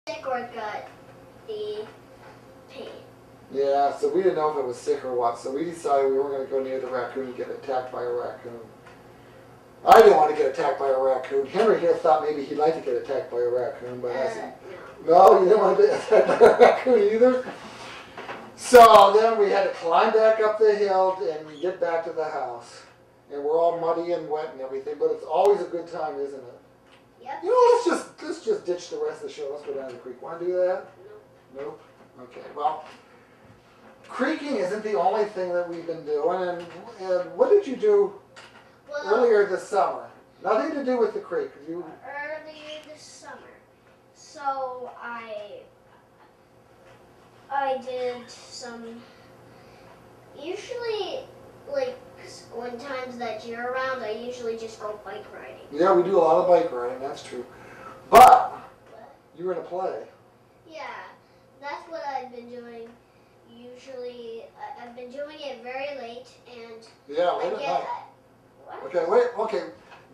sick or got the pain. Yeah, so we didn't know if it was sick or what, so we decided we weren't going to go near the raccoon and get attacked by a raccoon. I didn't want to get attacked by a raccoon. Henry here thought maybe he'd like to get attacked by a raccoon, but I said, no, you didn't want to get attacked by a raccoon either. So then we had to climb back up the hill and get back to the house. And we're all muddy and wet and everything, but it's always a good time, isn't it? Yep. You know, let's just ditch the rest of the show. Let's go down to the creek. Want to do that? Nope. Okay. Well, creeking isn't the only thing that we've been doing. And what did you do earlier this summer? Nothing to do with the creek. Earlier this summer. So I did some, usually like when times that you're around, I usually just go bike riding. Yeah, we do a lot of bike riding, that's true. But you were in a play. Yeah, that's what I've been doing. Usually, I've been doing it very late, and yeah, late at night. Okay, wait. Okay,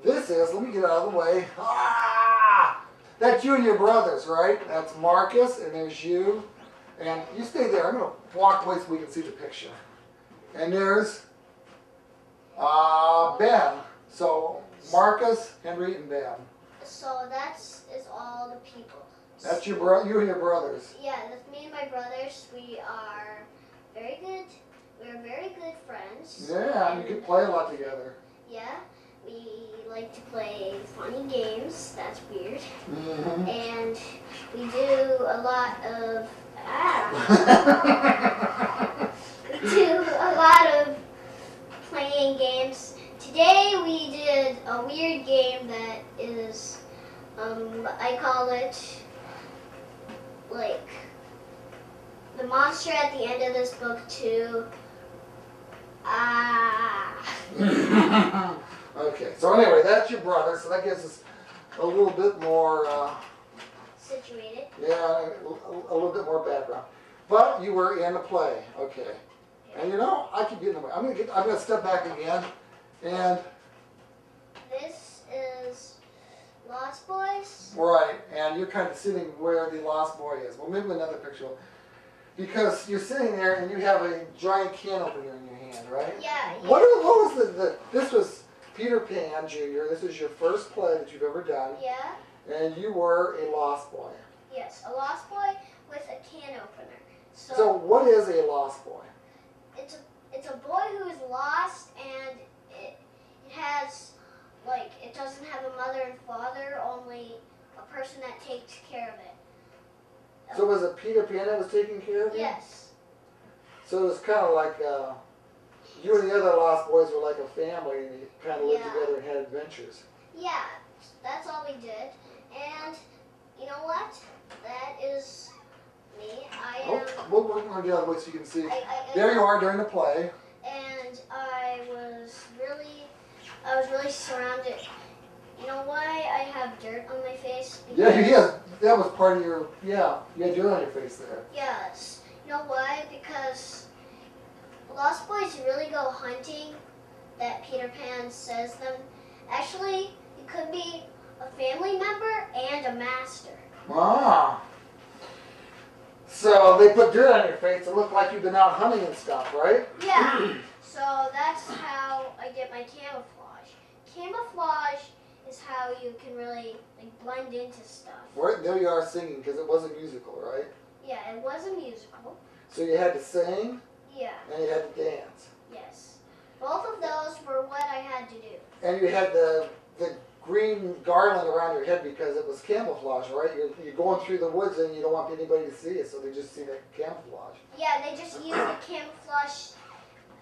this is. Let me get out of the way. Ah, that's you and your brothers, right? That's Marcus, and there's you, and you stay there. I'm gonna walk away so we can see the picture. And there's Ben. So Marcus, Henry, and Ben. So that's all the people. That's you and your brothers. Yeah, that's me and my brothers. We are very good. We're very good friends. Yeah, and you can play a lot together. Yeah, we like to play funny games. That's weird. Mm-hmm. And we do a lot of we do a lot of playing games. Today we did a weird game that is, I call it, like, the monster at the end of this book too. Okay, so anyway, that's your brother, so that gives us a little bit more, situated. yeah, a little bit more background. But you were in a play, okay. And you know, I keep getting away. I'm gonna step back again, and this is Lost Boys. right, and you're kind of sitting where the lost boy is. Well, maybe another picture, because you're sitting there and you have a giant can opener in your hand, right? Yeah. What was this was Peter Pan Jr. This is your first play that you've ever done. Yeah. And you were a lost boy. Yes, a lost boy with a can opener. So what is a lost boy? It's a boy who is lost, and it has, like, it doesn't have a mother and father, only a person that takes care of it. So was it Peter Pan that was taking care of you? Yes. So it was kind of like you and the other lost boys were like a family, and you kind of lived together and had adventures. Yeah, that's all we did. And you know what? That is me. I am. We're going to get out of the way so you can see. There you are during the play. And I was really surrounded. You know why I have dirt on my face? Yeah, that was part of your, you had dirt on your face there. Yes. You know why? Because Lost Boys really go hunting that Peter Pan says them. Actually, it could be a family member and a master. Ah. So they put dirt on your face to look like you've been out hunting and stuff, right? Yeah. So that's how I get my camouflage. Camouflage is how you can really blend into stuff. Right, there you are singing, because it was a musical, right? Yeah, it was a musical. So you had to sing, Yeah. and you had to dance. Yes. Both of those were what I had to do. And you had the green garland around your head because it was camouflage, right? You're going through the woods and you don't want anybody to see it, so they just see that camouflage. Yeah, they just used the camouflage.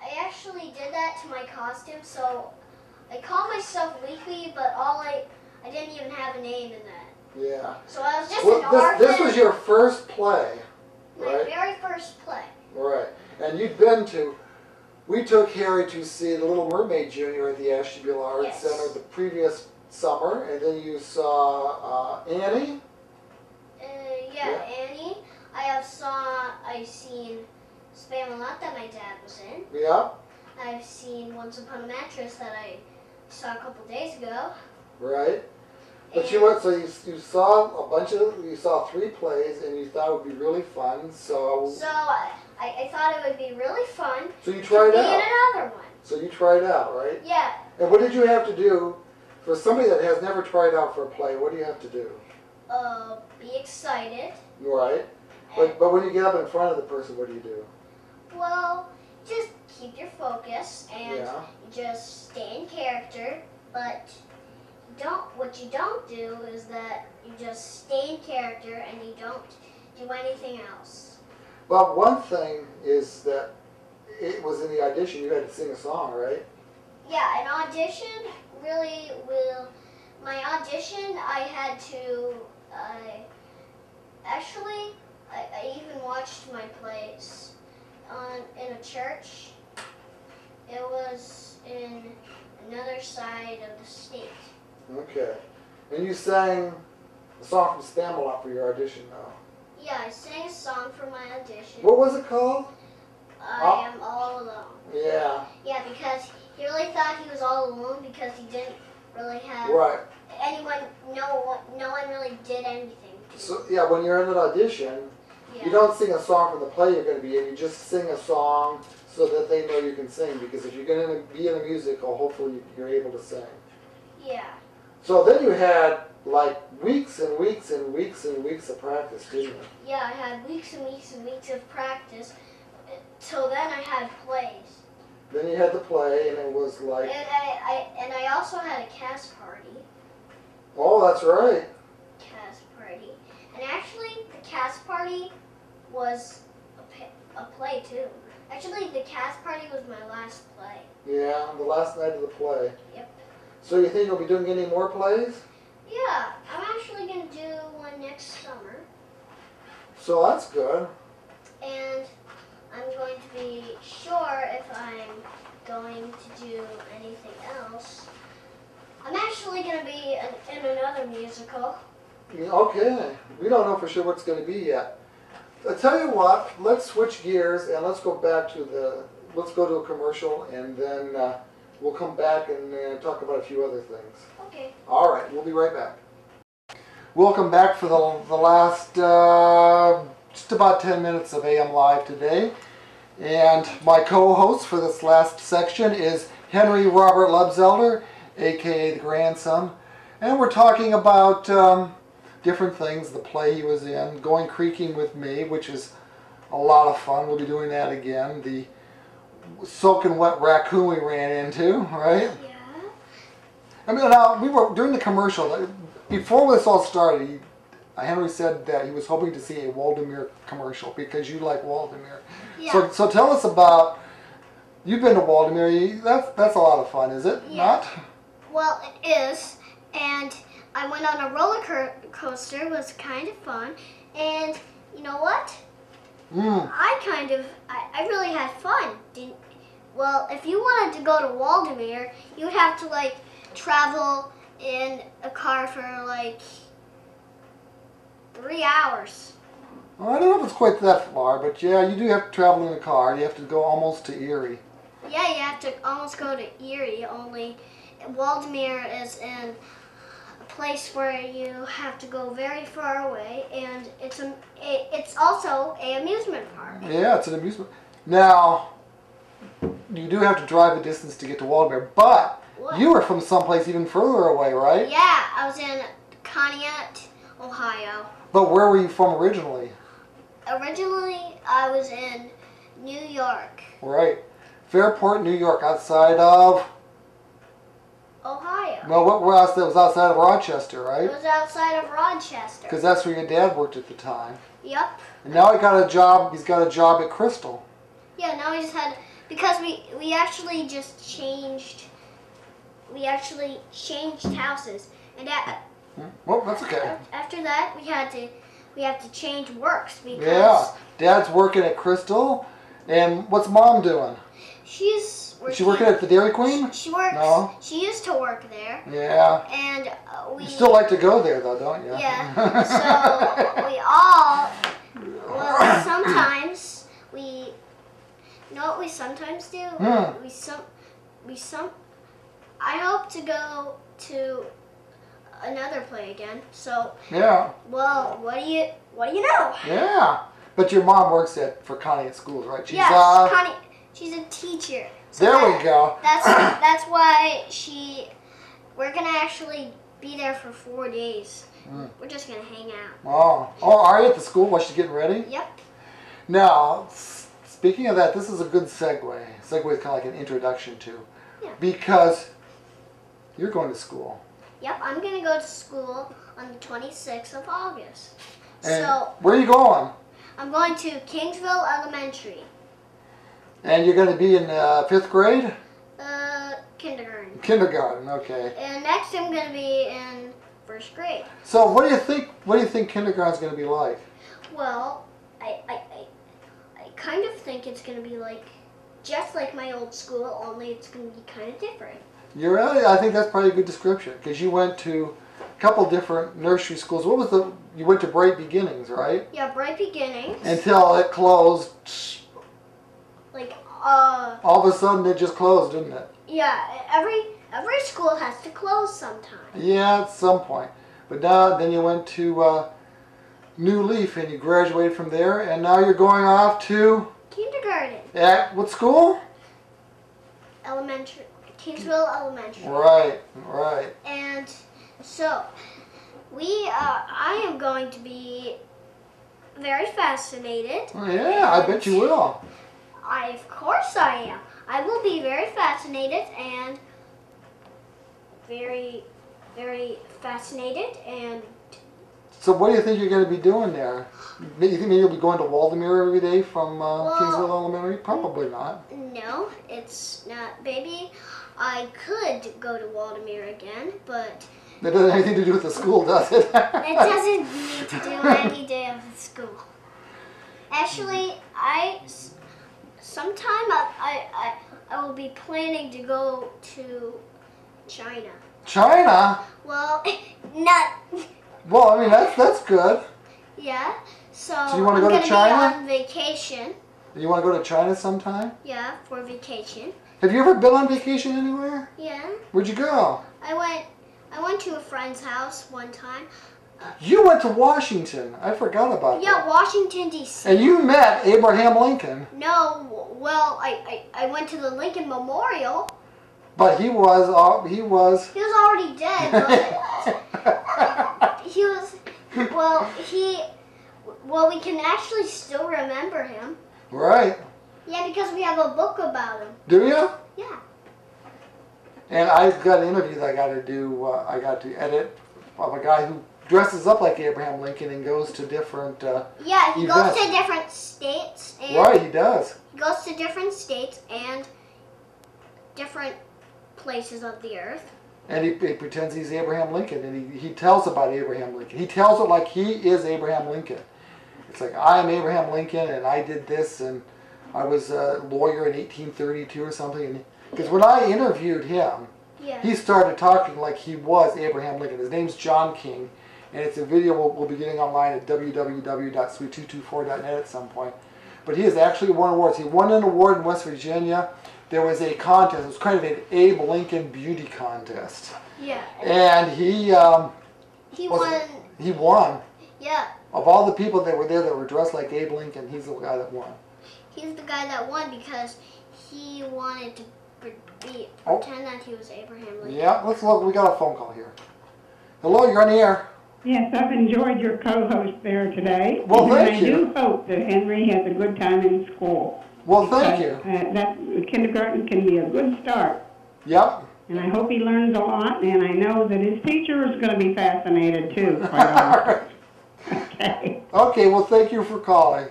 I actually did that to my costume, so I call myself Weekly, but I didn't even have a name in that. Yeah. So I was just an orphan. This was your first play, right? My very first play. Right. And we took Harry to see The Little Mermaid Jr. at the Ashtabula Arts Center the previous summer, and then you saw Annie? Annie. I've seen Spamalot that my dad was in. Yeah. I've seen Once Upon a Mattress that I saw a couple days ago. Right. But you went, so you saw you saw 3 plays, and you thought it would be really fun. So I thought it would be really fun. So you tried to be out. in another one. So you tried out, right? Yeah. And what did you have to do for somebody that has never tried out for a play? What do you have to do? Be excited. Right. But when you get up in front of the person, what do you do? Well, just keep your focus and Yeah. just stay in character. But what you don't do is that you just stay in character and you don't do anything else. Well, one thing is that it was in the audition. You had to sing a song, right? Yeah, an audition really will. My audition, I had to. I even watched my plays in a church. It was in another side of the state. Okay. And you sang a song from Spamalot for your audition, though. Yeah, I sang a song for my audition. What was it called? I Am All Alone. Yeah. Yeah, because he really thought he was all alone because he didn't really have anyone. No one really did anything. So yeah, when you're in an audition, you don't sing a song from the play you're going to be in. You just sing a song so that they know you can sing. Because if you're going to be in a musical, hopefully you're able to sing. Yeah. So then you had like weeks and weeks and weeks and weeks of practice, didn't you? Yeah, I had weeks and weeks and weeks of practice. Till then, I had plays. Then you had the play, and it was like. And I also had a cast party. Oh, that's right. Cast party, and actually, the cast party was a play too. Actually, the cast party was my last play. Yeah, the last night of the play. Yep. So you think you'll be doing any more plays? Yeah, I'm actually going to do one next summer. So that's good. And I'm going to be sure if I'm going to do anything else. I'm actually going to be in another musical. Okay. We don't know for sure what's going to be yet. I tell you what, let's switch gears and let's go back to let's go to a commercial, and then we'll come back and talk about a few other things. Okay. All right, we'll be right back. Welcome back for the last just about 10 minutes of AM Live today. And my co-host for this last section is Henry Robert Lebzelter, aka the grandson. And we're talking about different things, the play he was in, Going Creaking with Me, which is a lot of fun. We'll be doing that again. The soaking wet raccoon we ran into, right? Yeah. I mean, now, we were during the commercial, before this all started, Henry said that he was hoping to see a Waldemir commercial because you like Waldemir. Yeah. So tell us about, you've been to Waldemir, that's a lot of fun, is it? Yeah. Not? Well, it is, and I went on a roller coaster. It was kind of fun, and you know what? I really had fun. Well, if you wanted to go to Waldemir, you would have to like travel in a car for like 3 hours. Well, I don't know if it's quite that far, but yeah, you do have to travel in a car. You have to go almost to Erie. Yeah, you have to almost go to Erie, only Waldemir is in a place where you have to go very far away, and it's also an amusement park. Yeah, it's an amusement. Now, you do have to drive a distance to get to Waldemir, but you were from someplace even further away, right? Yeah, I was in Conneaut, Ohio. But where were you from originally? Originally, I was in New York. Right. Fairport, New York, outside of... Ohio. No, where else? That was outside of Rochester, right? It was outside of Rochester. Because that's where your dad worked at the time. Yep. And now he's got a job at Crystal. Yeah, now we just had, because we actually just changed, houses. And Well, that's okay. After that, we have to change works because... Yeah. Dad's working at Crystal. And what's Mom doing? She's working... Is she working at the Dairy Queen? She works... No? She used to work there. Yeah. And we... You still like to go there, though, don't you? Yeah. So we all... Well, sometimes we... You know what we sometimes do? I hope to go to another play again. So, Yeah. well, what do you know? Yeah. But your mom works for Connie at schools, right? She's, Yes, Connie. She's a teacher. So there we go. That's why we're gonna actually be there for 4 days. We're just gonna hang out. Oh, are you at the school while she's getting ready? Yep. Now, speaking of that, this is a good segue. Segue is kind of like an introduction to. Yeah. Because you're going to school. Yep, I'm gonna go to school on the 26th of August. And so where are you going? I'm going to Kingsville Elementary. And you're going to be in 5th grade? Kindergarten. Kindergarten, okay. And next I'm gonna be in 1st grade. So what do you think? What do you think kindergarten's going to be like? Well, I kind of think it's gonna be like just like my old school, only it's gonna be kind of different. I think that's probably a good description because you went to a couple different nursery schools. You went to Bright Beginnings, right? Yeah, Bright Beginnings. Until it closed. Like all of a sudden it just closed, didn't it? Yeah, every school has to close sometime. Yeah, at some point. But then you went to New Leaf and you graduated from there, and now you're going off to kindergarten. At what school? Elementary, Kingsville Elementary. Right. And so I am going to be very fascinated. Oh, yeah, I bet you will. Of course I am. I will be very fascinated and very, very fascinated. And so what do you think you're going to be doing there? You think maybe you'll be going to Waldemere every day from Kingsville Elementary? Probably not. No, it's not. Baby, I could go to Waldemere again, but that doesn't have anything to do with the school, does it? It doesn't need to do any day of the school. Actually, sometime I will be planning to go to China. China? Well, not. Well, I mean that's good. Yeah. So you want to go to I'm China? gonna be on vacation. You want to go to China sometime? Yeah, for vacation. Have you ever been on vacation anywhere? Yeah. Where'd you go? I went to a friend's house one time. You went to Washington. I forgot about that. Yeah, Washington, D.C. And you met Abraham Lincoln. No, well, I went to the Lincoln Memorial. But he was He was already dead, but he was, well, we can actually still remember him. Right. Yeah, because we have a book about him. Do you? Yeah. And I've got an interview that I got to do, I got to edit of a guy who dresses up like Abraham Lincoln and goes to different yeah, he events. goes to different states. And right, he does. He goes to different states and different places of the earth. And he pretends he's Abraham Lincoln, and he tells about Abraham Lincoln. He tells it like he is Abraham Lincoln. It's like, I am Abraham Lincoln, and I did this, and I was a lawyer in 1832 or something. Because when I interviewed him, yeah. He started talking like he was Abraham Lincoln. His name's John King, and it's a video we'll be getting online at www.sweet224.net at some point. But he has actually won awards. He won an award in West Virginia. There was a contest. It was kind of an Abe Lincoln beauty contest. Yeah. And he won. He won. Yeah. Of all the people that were there that were dressed like Abe Lincoln, he's the guy that won. He's the guy that won because he wanted to pretend that he was Abraham Lincoln. Yeah, let's look. We got a phone call here. Hello, you're on the air. Yes, I've enjoyed your co-host there today. Well, thank you. I do hope that Henry has a good time in school. Well, thank you. That kindergarten can be a good start. Yep. And I hope he learns a lot, and I know that his teacher is going to be fascinated too. Quite honestly. Okay. Okay, well, thank you for calling.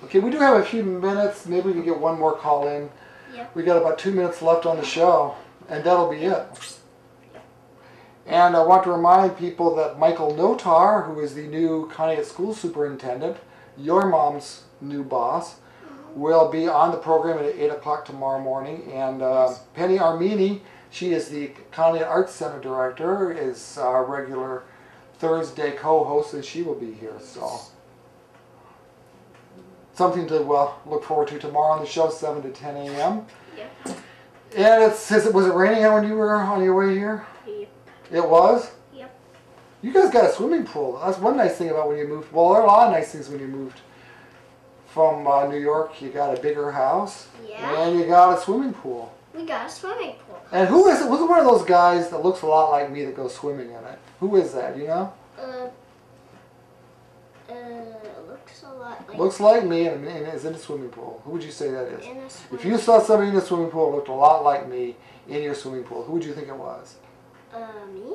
Okay, we do have a few minutes. Maybe we can get one more call in. Yep. We got about 2 minutes left on the show, and that'll be it. And I want to remind people that Michael Notar, who is the new Conneaut School Superintendent, your mom's new boss, will be on the program at 8 o'clock tomorrow morning. And Penny Armini, she is the Conneaut Arts Center Director, is our regular Thursday co-host, and she will be here. So something to look forward to tomorrow on the show, 7 to 10 a.m. Yeah. And was it raining when you were on your way here? Yep. It was? Yep. You guys got a swimming pool. That's one nice thing about when you moved. Well, there are a lot of nice things when you moved from New York. You got a bigger house. Yeah. And you got a swimming pool. We got a swimming pool. And who is it? Who's one of those guys that looks a lot like me that goes swimming in it? Who is that, you know? Looks a lot like... Looks like me and is in a swimming pool. Who would you say that is? In a If swimming you saw somebody in a swimming pool that looked a lot like me in your swimming pool, who would you think it was? Me?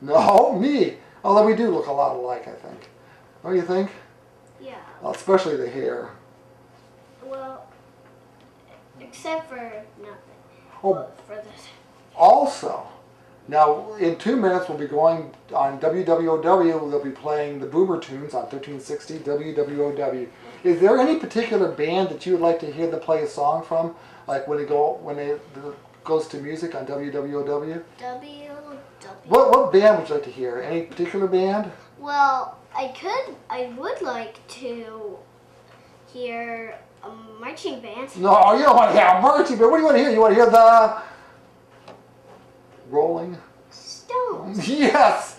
No, me. Although we do look a lot alike, I think. Don't you think? Yeah. Well, especially the hair. Well, except for nothing. Oh, Well, for this. also, now in 2 minutes we'll be going on WWOW. They'll be playing the Boomer tunes on 1360 WWOW. Is there any particular band that you would like to hear them play a song from? Like when it goes to music on WWOW? What band would you like to hear? Any particular band? Well, I would like to hear a marching band. No, you don't want to hear a marching band. What do you want to hear? You want to hear the Rolling Stones. Yes!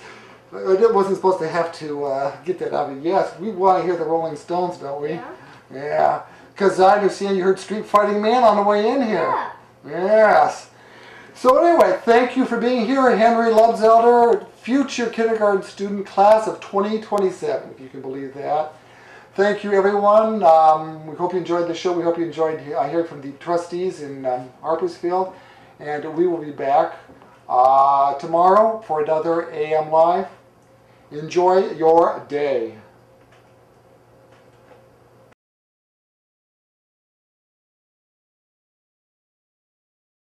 I wasn't supposed to have to get that out of you. Yes, we want to hear the Rolling Stones, don't we? Yeah. Yeah. Because I understand you heard Street Fighting Man on the way in here. Yeah. Yes. So anyway, thank you for being here, Henry Lebzelter, future kindergarten student, class of 2027, if you can believe that. Thank you, everyone. We hope you enjoyed the show. We hope you enjoyed hearing from the trustees in Harpersfield. And we will be back tomorrow for another AM Live. Enjoy your day.